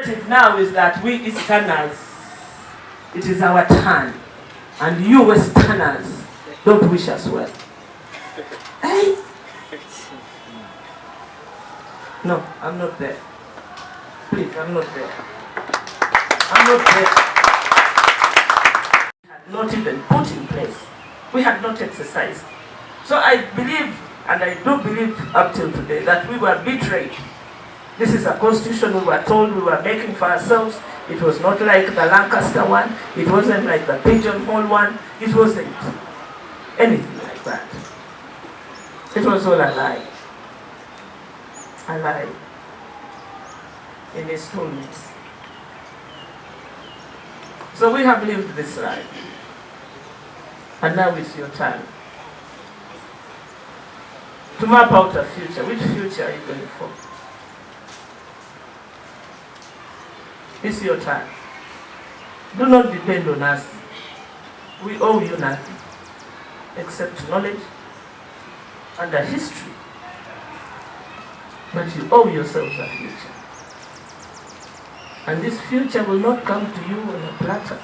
narrative now is that we Easterners, it is our turn, and you Westerners don't wish us well. Hey? No, I'm not there. Please, I'm not there. I'm not there. We had not even put in place. We had not exercised. So I believe, and I do believe up till today, that we were betrayed. This is a constitution we were told we were making for ourselves. It was not like the Lancaster one. It wasn't like the Pigeonhole one. It wasn't anything like that. It was all a lie. A lie. In installments. So we have lived this life. And now it's your time to map out a future. Which future are you going for? It's your time. Do not depend on us. We owe you nothing except knowledge and a history. But you owe yourselves a future. And this future will not come to you on a platter.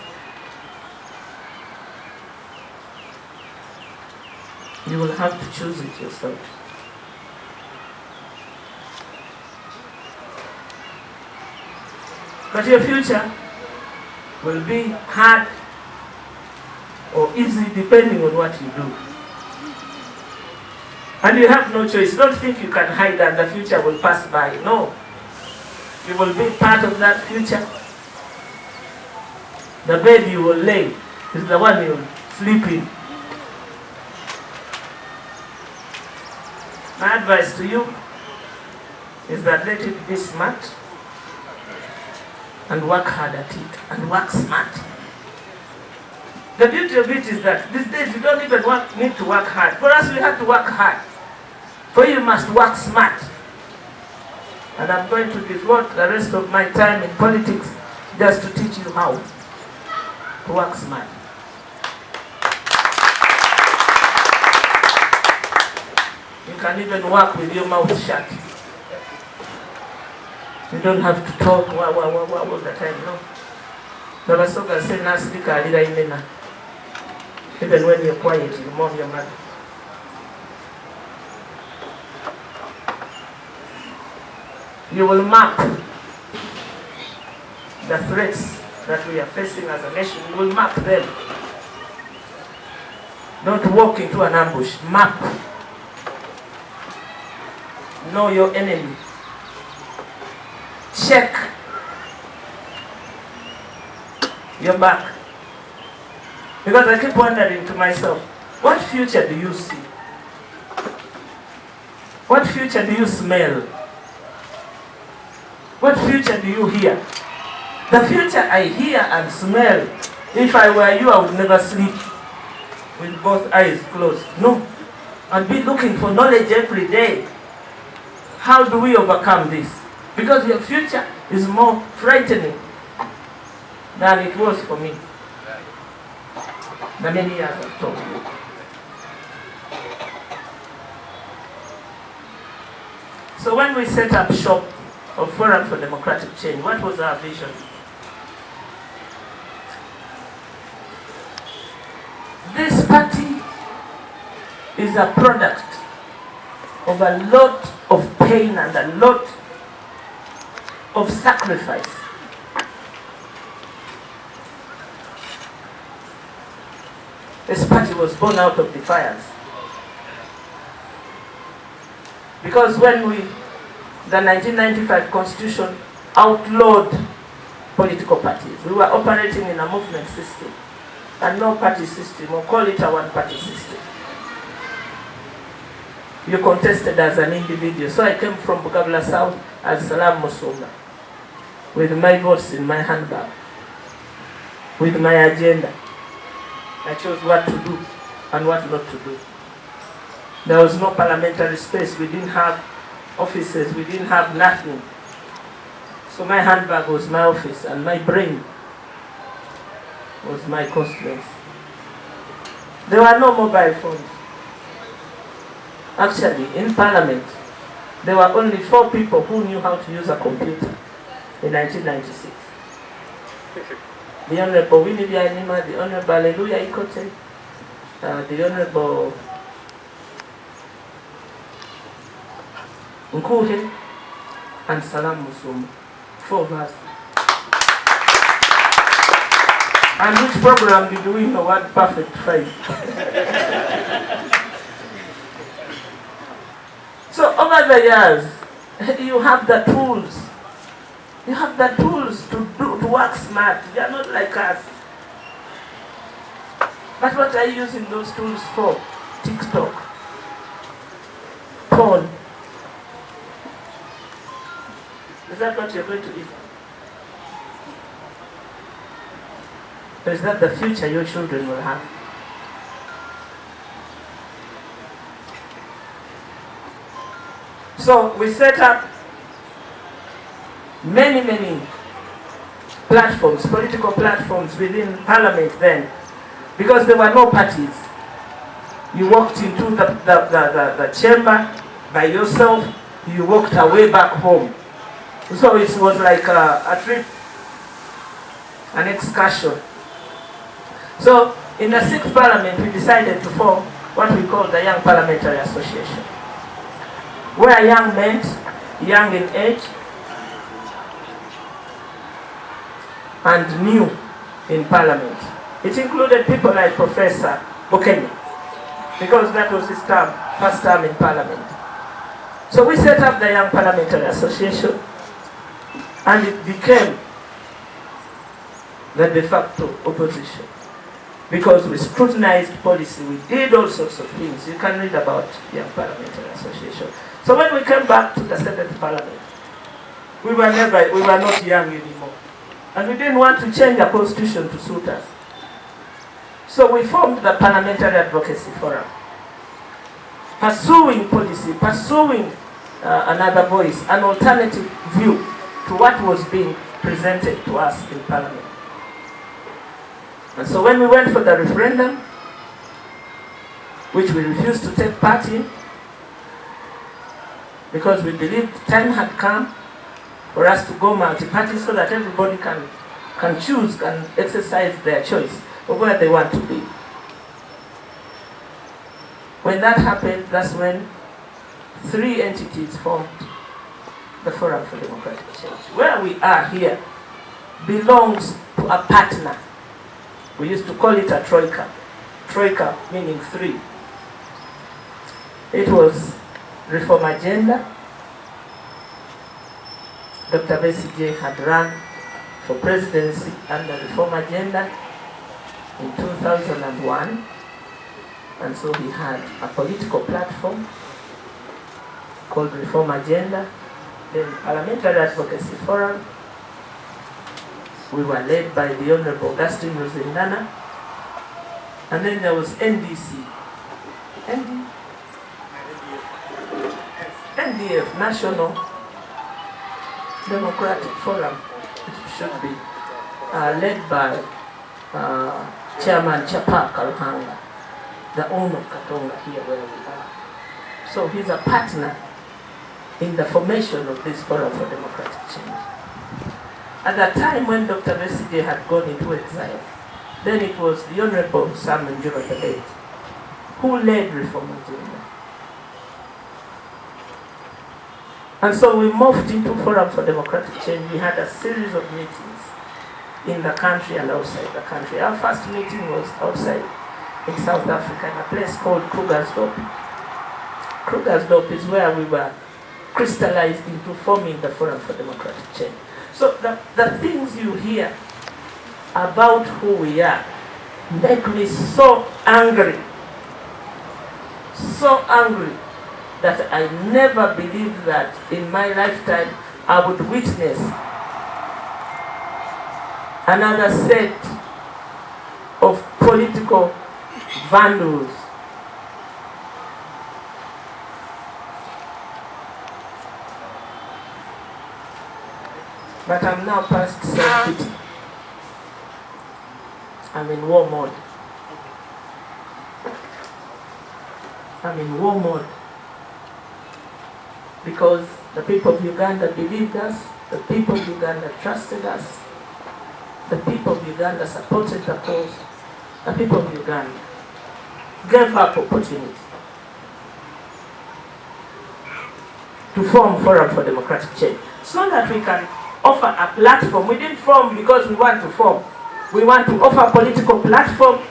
You will have to choose it yourself. But your future will be hard or easy depending on what you do. And you have no choice. Don't think you can hide and the future will pass by. No. You will be part of that future. The bed you will lay is the one you will sleep in. My advice to you is that let it be smart and work hard at it and work smart. The beauty of it is that these days you don't even need to work hard. For us, we have to work hard. For you must work smart. And I'm going to devote the rest of my time in politics just to teach you how to work smart. You can even work with your mouth shut. You don't have to talk all the time, no. The Basoga say, Nasika, Lida. Even when you're quiet, you move your mouth. You will map the threats that we are facing as a nation. You will map them. Don't walk into an ambush. Map. Know your enemy. Check your back. Because I keep wondering to myself, what future do you see? What future do you smell? What future do you hear? The future I hear and smell, if I were you, I would never sleep with both eyes closed. No. I'd be looking for knowledge every day. How do we overcome this? Because your future is more frightening than it was for me. The many years I've told you. So when we set up shop of Forum for Democratic Change, what was our vision? This party is a product of a lot of pain and a lot of sacrifice. This party was born out of defiance. Because when the 1995 Constitution outlawed political parties, we were operating in a movement system and no party system, or call it a one-party system. You contested as an individual. So I came from Bugabla South as Salaam Musumba, with my votes in my handbag, with my agenda. I chose what to do and what not to do. There was no parliamentary space. We didn't have offices. We didn't have nothing. So my handbag was my office and my brain was my constituency. There were no mobile phones. Actually, in Parliament, there were only 4 people who knew how to use a computer. in 1996. The Honorable Winnie Byanima, the Honorable Alleluia Ikote, the Honorable Nkuhe, and Salaam Musumba. 4 of us. And which program did we know what perfect 5? So over the years, you have the tools. You have the tools to work smart. They are not like us. But what are you using those tools for? TikTok, porn. Is that what you're going to eat? Or is that the future your children will have? So we set up many platforms, political platforms within Parliament then, because there were no parties. You walked into the chamber by yourself, you walked away back home. So it was like a trip, an excursion. So in the 6th Parliament, we decided to form what we call the Young Parliamentary Association, where young meant young in age and new in Parliament. It included people like Professor Bokenya, because that was his first term in Parliament. So we set up the Young Parliamentary Association, and it became the de facto opposition, because we scrutinized policy, we did all sorts of things. You can read about Young Parliamentary Association. So when we came back to the 7th Parliament, we were not young anymore. And we didn't want to change the constitution to suit us. So we formed the Parliamentary Advocacy Forum, pursuing policy, pursuing another voice, an alternative view to what was being presented to us in Parliament. And so when we went for the referendum, which we refused to take part in, because we believed time had come for us to go multi-party so that everybody can choose, can exercise their choice of where they want to be. When that happened, that's when 3 entities formed the Forum for Democratic Change. Where we are here belongs to a partner. We used to call it a troika. Troika meaning 3. It was Reform Agenda. Dr. Besigye had run for presidency under Reform Agenda in 2001, and so he had a political platform called Reform Agenda. Then Parliamentary Advocacy Forum. We were led by the Honorable Augustine Ruzindana. And then there was NDC. NDF, National Democratic Forum, it should be, led by Chairman Chapa Karuhanga, the owner of Katonga here where we are. So he's a partner in the formation of this Forum for Democratic Change. At the time when Dr. Besigye had gone into exile, then it was the Honorable Semujju, delegate, who led Reform Agenda. And so we moved into Forum for Democratic Change. We had a series of meetings in the country and outside the country. Our first meeting was outside in South Africa in a place called Krugersdorp. Krugersdorp is where we were crystallized into forming the Forum for Democratic Change. So the things you hear about who we are make me so angry that I never believed that in my lifetime I would witness another set of political vandals but I'm now past self-pity. I'm in war mode. I'm in war mode because the people of Uganda believed us, The people of Uganda trusted us. The people of Uganda supported the cause. The people of Uganda gave up opportunity to form Forum for Democratic Change, so that we can offer a platform. We didn't form because we want to form. We want to offer a political platform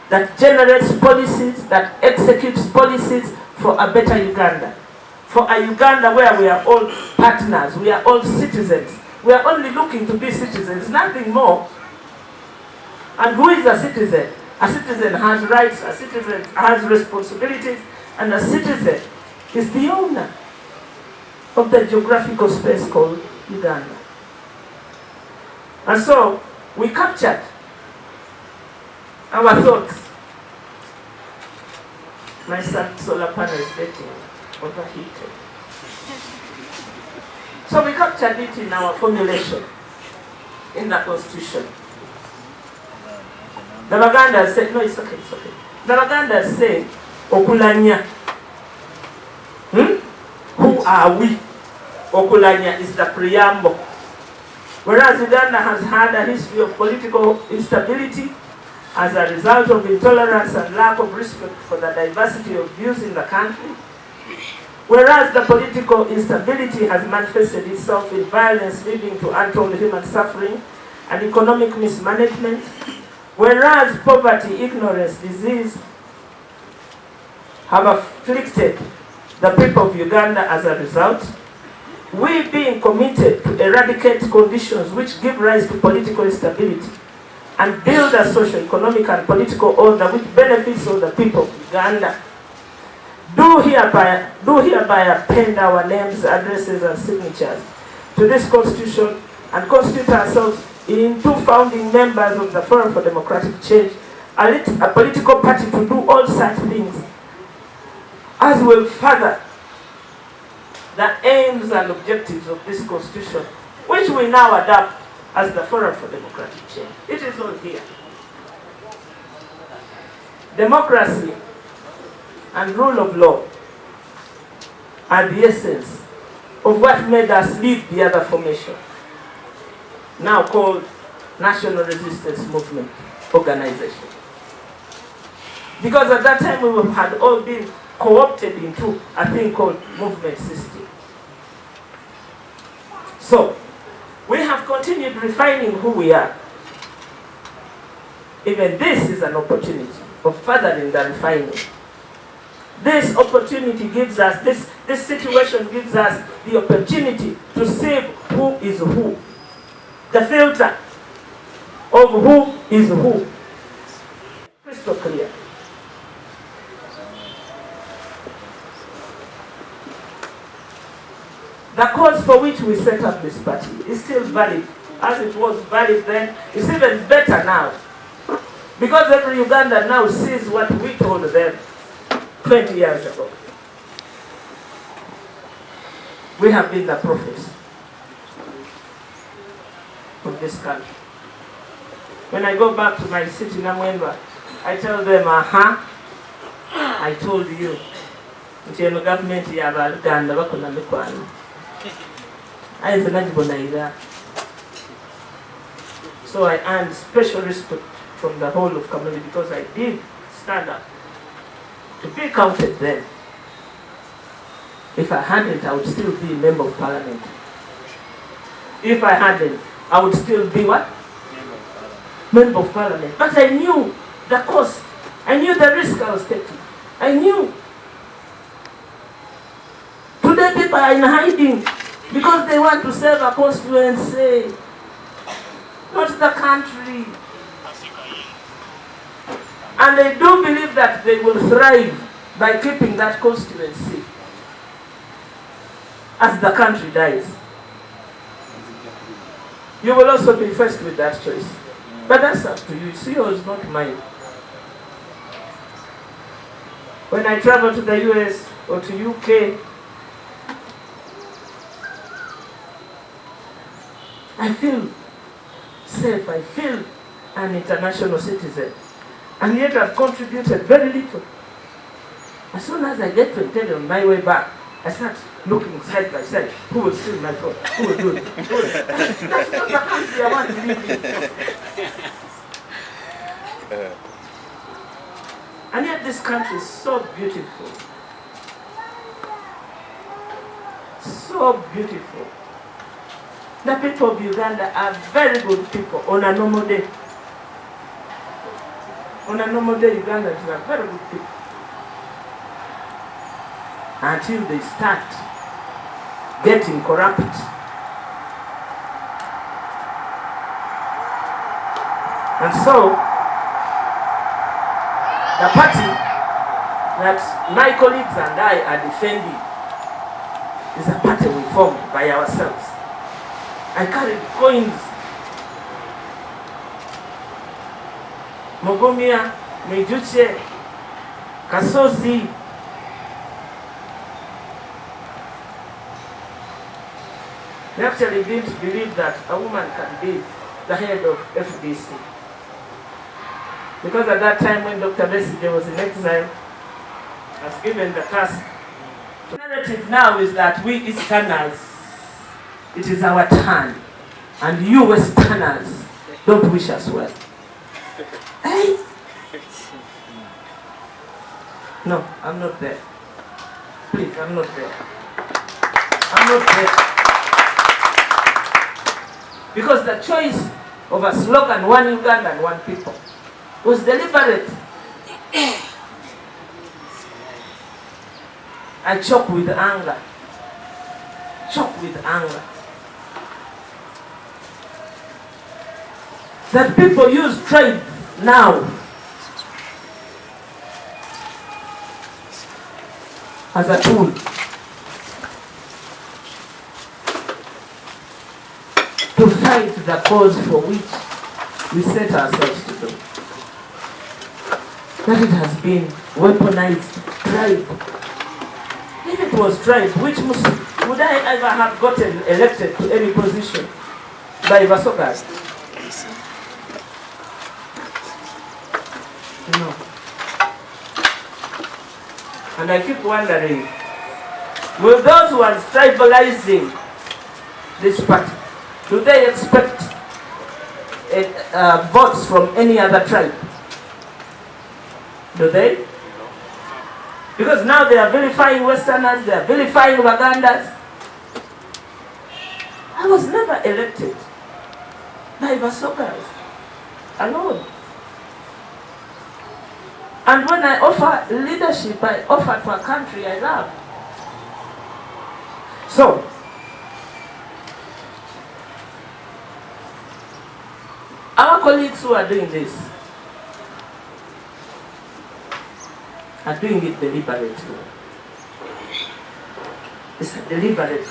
that generates policies, that executes policies for a better Uganda. For a Uganda where we are all partners, we are all citizens. We are only looking to be citizens, nothing more. And who is a citizen? A citizen has rights, a citizen has responsibilities, and a citizen is the owner of the geographical space called Uganda. And so we captured our thoughts. My son's solar panel is getting overheated. So we captured it in our formulation in the Constitution. The Baganda said, no, it's okay. The Baganda said, Okulanya. Who are we? Okulanya is the preamble. Whereas Uganda has had a history of political instability as a result of intolerance and lack of respect for the diversity of views in the country. Whereas the political instability has manifested itself in violence leading to untold human suffering and economic mismanagement. Whereas poverty, ignorance, disease have afflicted the people of Uganda as a result, we being committed to eradicate conditions which give rise to political instability and build a social, economic, and political order which benefits all the people of Uganda, do hereby append our names, addresses, and signatures to this Constitution and constitute ourselves in two founding members of the Forum for Democratic Change, a political party to do all such things as will further the aims and objectives of this Constitution, which we now adopt as the Forum for Democratic Change. It is all here. Democracy and rule of law are the essence of what made us lead the other formation, now called National Resistance Movement Organization. Because at that time we had all been co-opted into a thing called movement system. So, we have continued refining who we are. Even this is an opportunity of furthering the refining. This opportunity gives us, this situation gives us the opportunity to see who is who. The filter of who is who. Crystal clear. The cause for which we set up this party is still valid, as it was valid then. It's even better now. Because every Ugandan now sees what we told them 20 years ago. We have been the prophets of this country. When I go back to my city, Namwemba, I tell them, I told you. The government yaba Uganda bakuna mikwano. So I earned special respect from the whole of community because I did stand up to be counted then. If I hadn't, I would still be a member of parliament. If I hadn't, I would still be what? Member of parliament. But I knew the cost. I knew the risk I was taking. I knew. Today people are in hiding because they want to serve a constituency, not the country. And they do believe that they will thrive by keeping that constituency as the country dies. You will also be faced with that choice. But that's up to you. It's yours, not mine. When I travel to the US or to UK, I feel safe. I feel an international citizen. And yet I've contributed very little. As soon as I get to Entebbe on my way back, I start looking side by side. Who will steal my phone? Who will do it? That's not the country I want to live in. And yet this country is so beautiful. So beautiful. The people of Uganda are very good people on a normal day. On a normal day, Ugandans are very good people. Until they start getting corrupt. And so, the party that my colleagues and I are defending is a party we formed by ourselves. I carried coins. Mogomia, Mejuche, Kasozi. They actually didn't believe that a woman can be the head of FDC. Because at that time when Dr. Besigye was in exile, was given the task. The narrative now is that we Easterners, it is our turn, and you Westerners don't wish us well. Hey? No, I'm not there. Please, I'm not there. I'm not there. Because the choice of a slogan, one Uganda and one people, was deliberate. I choke with anger. Choke with anger. That people use trade now as a tool to fight the cause for which we set ourselves to do. That it has been weaponized tribe. If it was tribe, which Muslim would I ever have gotten elected to any position by Vasogas? No. And I keep wondering, will those who are tribalizing this party, do they expect votes from any other tribe? Do they? Because now they are vilifying Westerners, they are vilifying Ugandas. I was never elected by Vasogas alone. And when I offer leadership, I offer to a country I love. So, our colleagues who are doing this are doing it deliberately. It's a deliberate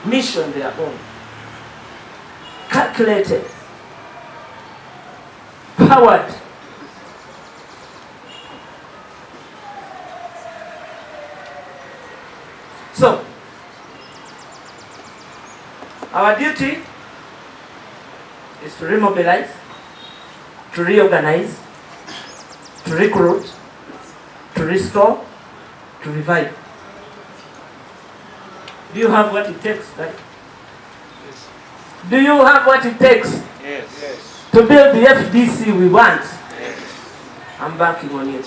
mission they are on. Calculated. Powered. So, our duty is to remobilize, to reorganize, to recruit, to restore, to revive. Do you have what it takes, right? Yes. Do you have what it takes? Yes. To build the FDC we want? Yes. I'm banking on it.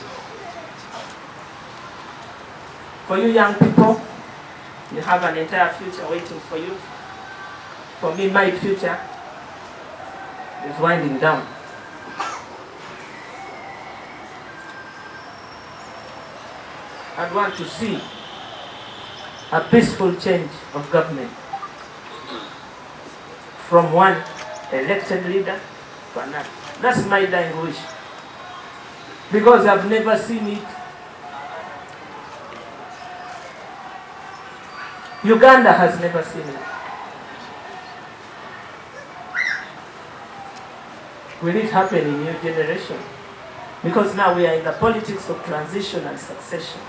For you young people, you have an entire future waiting for you. For me, my future is winding down. I'd want to see a peaceful change of government from one elected leader to another. That's my dying wish. Because I've never seen it. Uganda has never seen it. Will it happen in your generation? Because now we are in the politics of transition and succession.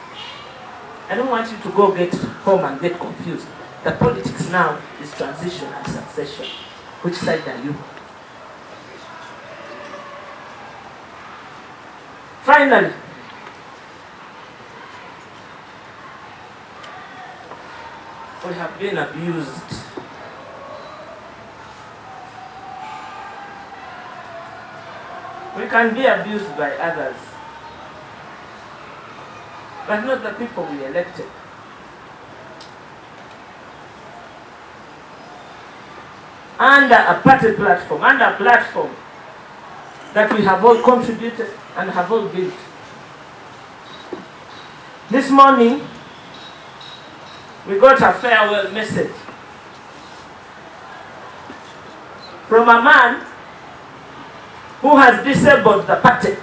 I don't want you to go get home and get confused. The politics now is transition and succession. Which side are you? Finally, we have been abused. We can be abused by others, but not the people we elected. Under a party platform, under a platform that we have all contributed and have all built. This morning, we got a farewell message from a man who has disabled the party.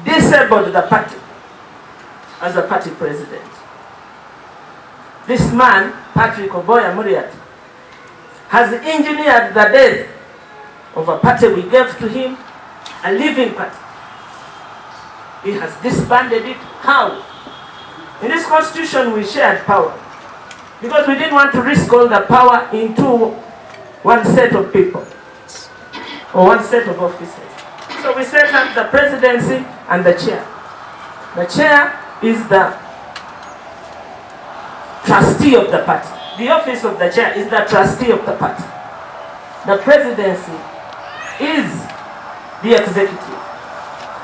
Disabled the party as a party president. This man, Patrick Amuriat, has engineered the death of a party we gave to him, a living party. He has disbanded it. How? In this constitution we shared power because we didn't want to risk all the power into one set of people or one set of officers. So we set up the presidency and the chair. The chair is the trustee of the party. The office of the chair is the trustee of the party. The presidency is the executive.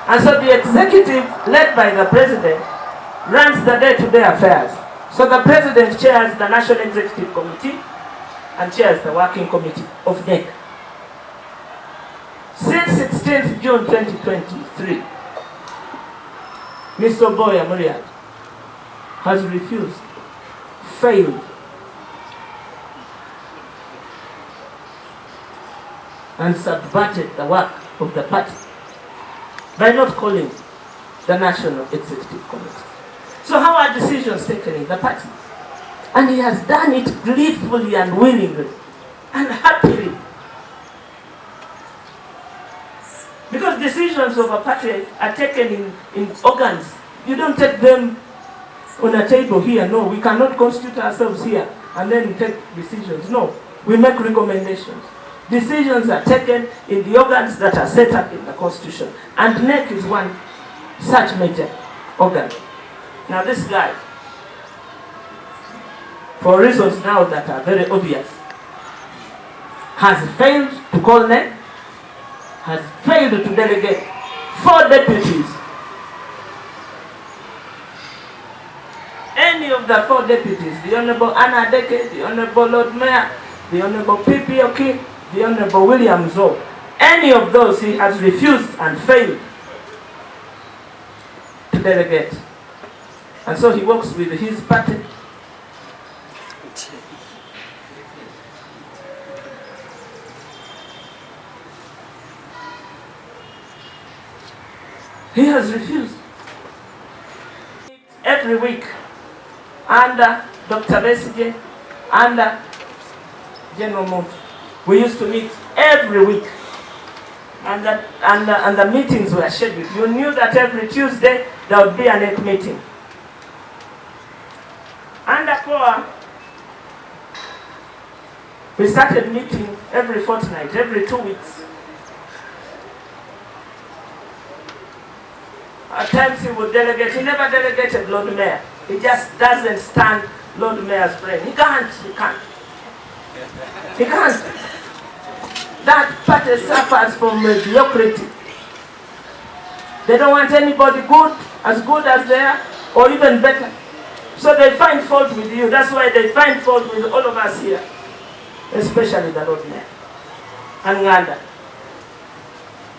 And so the executive, led by the president, runs the day-to-day affairs. So the president chairs the National Executive Committee and chairs the Working Committee of NEC. Since 16th June 2023, Mr. Amuriat has refused, failed, and subverted the work of the party by not calling the National Executive Committee. So how are decisions taken in the party? And he has done it gleefully and willingly and happily. Because decisions of a party are taken in organs. You don't take them on a table here. No, we cannot constitute ourselves here and then take decisions. No, we make recommendations. Decisions are taken in the organs that are set up in the Constitution. And NEC is one such major organ. Now this guy, for reasons now that are very obvious, has failed to call NEC, has failed to delegate 4 deputies. Any of the 4 deputies, the Honorable Anna Deke, the Honorable Lord Mayor, the Honorable PPOK, the Honorable William Zo, any of those he has refused and failed to delegate. And so he works with his party. He has refused. Every week, under Dr. Besige, under General Mont, we used to meet every week. And the meetings were scheduled. You knew that every Tuesday there would be an NEC meeting. Under POA, we started meeting every fortnight, every 2 weeks. At times he would delegate. He never delegated Lord Mayor. He just doesn't stand Lord Mayor's brain. He can't. That party suffers from mediocrity. They don't want anybody good as they are, or even better. So they find fault with you. That's why they find fault with all of us here, especially the Lord Mayor and Nganda.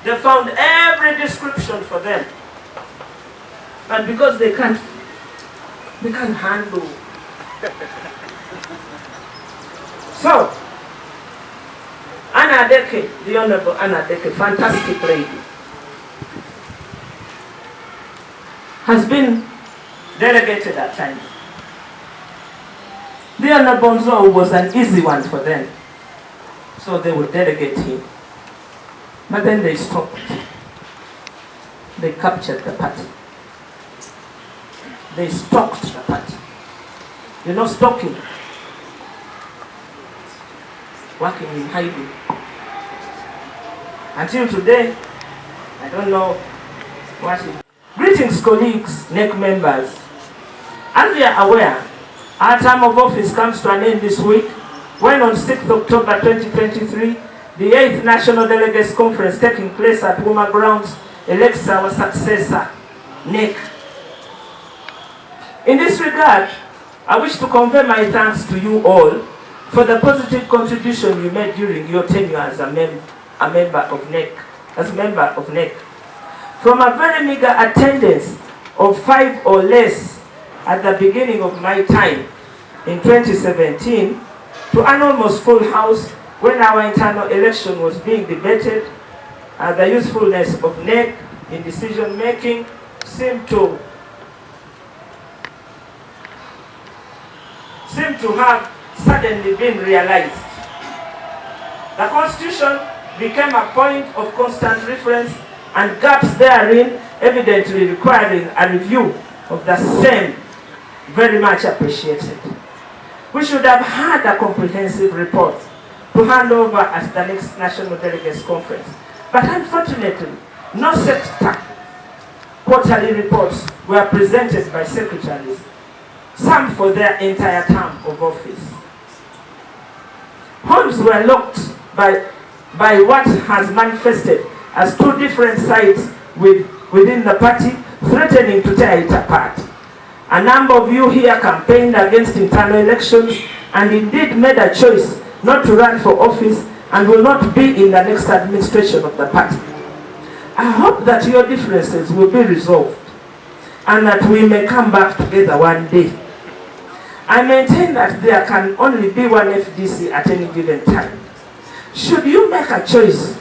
They found every description for them. But because they can't handle. So, Anna Deke, the Honorable Anna Deke, fantastic lady, has been delegated at times. The Honorable Zo was an easy one for them, so they would delegate him. But then they stopped. They captured the party. They stalked the party. You know, stalking. Working in hiding. Until today, I don't know what it is. Greetings, colleagues, NEC members. As we are aware, Our term of office comes to an end this week, when on 6th October 2023, the 8th National Delegates Conference taking place at Wuma Grounds elects our successor, Nick. In this regard, I wish to convey my thanks to you all for the positive contribution you made during your tenure as a member of NEC. From a very meager attendance of 5 or less at the beginning of my time in 2017 to an almost full house when our internal election was being debated, the usefulness of NEC in decision making seemed to have suddenly been realized. The Constitution became a point of constant reference, and gaps therein evidently requiring a review of the same very much appreciated. We should have had a comprehensive report to hand over at the next National Delegates Conference. But unfortunately, no sector quarterly reports were presented by secretaries, some for their entire term of office. Homes were locked by what has manifested as two different sides within the party, threatening to tear it apart. A number of you here campaigned against internal elections and indeed made a choice not to run for office and will not be in the next administration of the party. I hope that your differences will be resolved and that we may come back together one day. I maintain that there can only be one FDC at any given time. Should you make a choice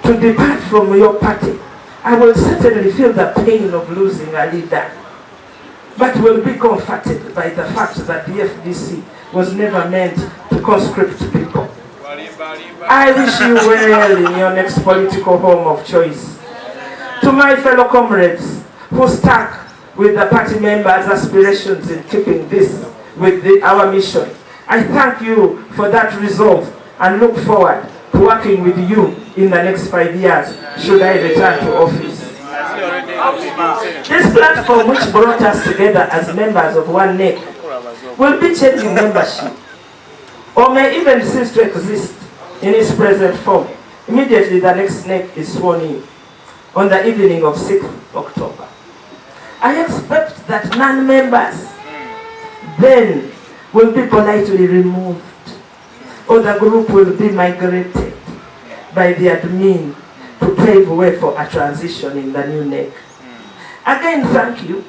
to depart from your party, I will certainly feel the pain of losing a leader, but will be comforted by the fact that the FDC was never meant to conscript people. I wish you well in your next political home of choice. To my fellow comrades who stuck with the party members' aspirations in keeping this with our mission, I thank you for that resolve and look forward to working with you in the next 5 years should I return to office. This platform, which brought us together as members of one NEC, will be changing membership, or may even cease to exist in its present form immediately the next NEC is sworn in on the evening of 6th October. I expect that non-members then will be politely removed, or the group will be migrated by the admin to pave way for a transition in the new NEC. Again, thank you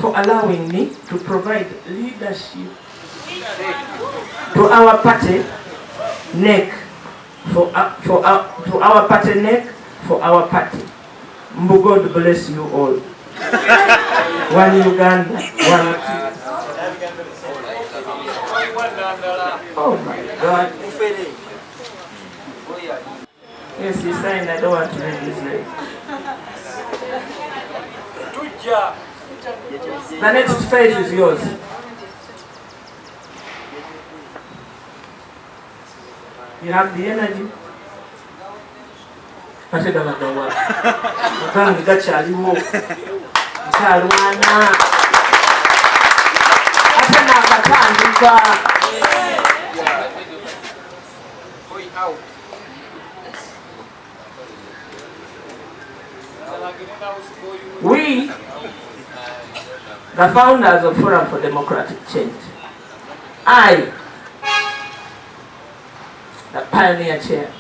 for allowing me to provide leadership to our party NEC, to our party NEC, for our party. Mbu, God bless you all. One Uganda, one. Oh my God. Yes, he's saying I don't want to read this name. The next phase is yours. You have the energy. We, the founders of Forum for Democratic Change, I, the pioneer chair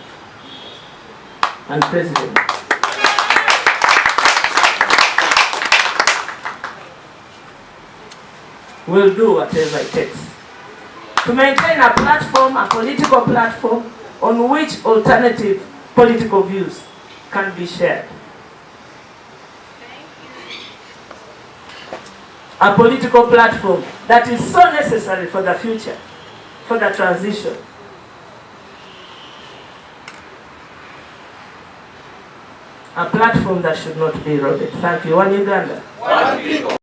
and president, will do whatever it takes to maintain a platform, a political platform, on which alternative political views can be shared. A political platform that is so necessary for the future, for the transition. A platform that should not be eroded. Thank you. One Uganda. One people.